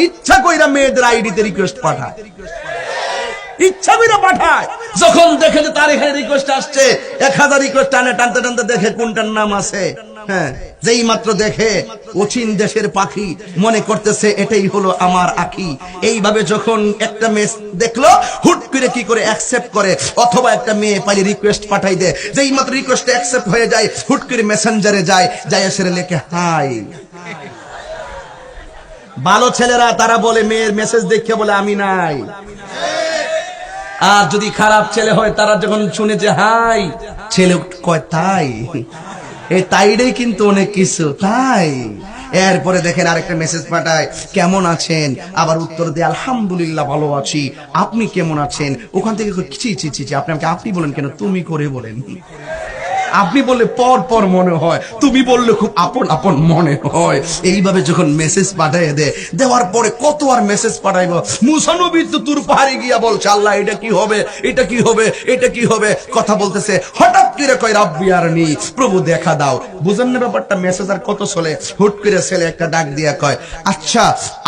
ইচ্ছা কইরা মেয়েদের আইডিতে রিকোয়েস্ট পাঠায়, ইচ্ছা কইরা পাঠায়। যখন দেখে যে তার এখানে রিকোয়েস্ট আসছে, 1000 রিকোয়েস্ট টানতে টানতে দেখে কোনটার নাম আছে। হ্যাঁ, যেই মাত্র দেখে অচিন দেশের পাখি মনে করতেছে এটাই হলো আমার আখি। এইভাবে যখন একটা মেয়ে দেখলো, হুট করে কি করে অ্যাকসেপ্ট করে, অথবা একটা মেয়ে পাইলে রিকোয়েস্ট পাঠাই দেয়। যেই মাত্র রিকোয়েস্ট অ্যাকসেপ্ট হয়ে যায়, হুট করে মেসেঞ্জারে যায়, এসে লেখে হাই। ভালো ছেলেরা তারা বলে, মেয়ের মেসেজ দেখে বলে আমি নাই। আর যদি খারাপ ছেলে হয়, তারা যখন শুনে যে হাই, ছেলে কয় তাই। এই তাইটাই কিন্তু অনেক কিছু, তাই। এরপরে দেখেন আরেকটা মেসেজ পাঠায়, কেমন আছেন? আবার উত্তর দেয় আলহামদুলিল্লাহ ভালো আছি, আপনি কেমন আছেন? ওখান থেকে ছি ছি ছি, আপনি আমাকে আপনি বলেন কেন, তুমি করে বলেন। আপনি বললে পর পর মনে হয়, তুমি বললে খুব আপন আপন মনে হয়। এইভাবে যখন মেসেজ পাঠিয়ে দেয়, দেওয়ার পরে কত আর মেসেজ পাঠাইব। মুসা নবী তো তুর পাহাড়ে গিয়া বলছে, আল্লাহ এটা কি হবে, এটা কি হবে, এটা কি হবে, কথা বলতেছে। হঠাৎ করে কয় রাব্বি আরনি, প্রভু দেখা দাও। বুঝেন না ব্যাপারটা? মেসেজ আর কত চলে। হুট করে ছেলে একটা ডাক দিয়া কয়, আচ্ছা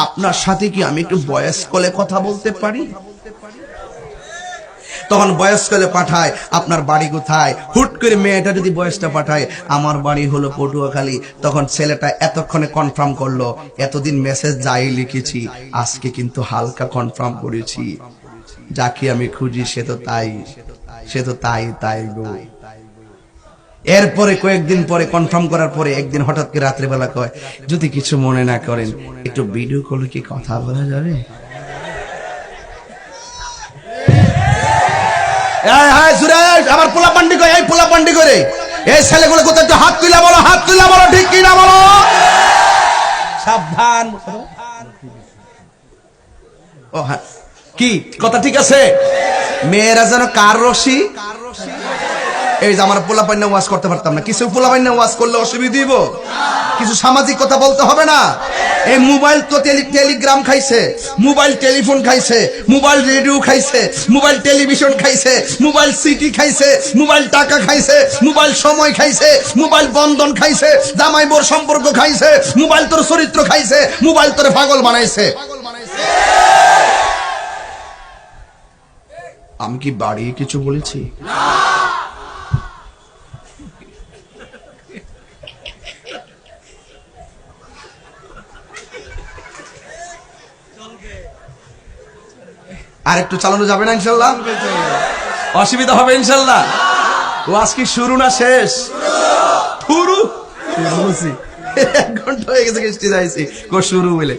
আপনার সাথে কি আমি একটু ভয়েস কলে কথা বলতে পারি? তখন বয়স কলে পাঠায়, আপনার বাড়ি কোথায়? হুট করে মেয়েটা যদি বয়সটা পাঠায়, আমার বাড়ি হলো পটুয়াখালী। তখন ছেলেটা এতক্ষণে কনফার্ম করলো, এতদিন মেসেজ যাই লিখেছি, আজকে কিন্তু হালকা কনফার্ম করেছি, যাকে আমি খুঁজি সে তো তাই তাই গো। এরপরে কয়েকদিন পরে কনফার্ম করার পরে একদিন হঠাৎ করে রাত্রেবেলা কয়, যদি কিছু মনে না করেন একটু ভিডিও কলে কি কথা বলা যাবে? আমার পোলা পান্ডি করে, এই পোলা পান্ডি করে, এই ছেলেগুলো কোথায়? একটু হাত তুলা বলো, হাত তুলা বলো, ঠিক কি না বলো? সাবধান। ও হ্যাঁ, কি কথা ঠিক আছে? মেয়েরা যেন কার রশি। এই যে আমার পোলা পান্না ওয়াজ করতে পারতাম না, কিছু পোলা পান্না ওয়াজ করলে অসুবিধা দিব, কিছু সামাজিক কথা বলতে হবে না। এই মোবাইল তো টেলিগ্রাম খাইছে, মোবাইল টেলিফোন খাইছে, মোবাইল রেডিও খাইছে, মোবাইল টেলিভিশন খাইছে, মোবাইল সিটি খাইছে, মোবাইল টাকা খাইছে, মোবাইল সময় খাইছে, মোবাইল বন্ধন খাইছে, জামাই বোর সম্পর্ক খাইছে, মোবাইল তোর চরিত্র খাইছে, মোবাইল তোর পাগল বানাইছে। আমি কি বাড়িয়ে কিছু বলেছি? আর একটু চালানো যাবে না ইনশাল্লাহ? অসুবিধা হবে ইনশাল্লাহ? ও আজকে শুরু না শেষ? শুরু 1 ঘন্টা হয়ে গেছে, শুরু বলে।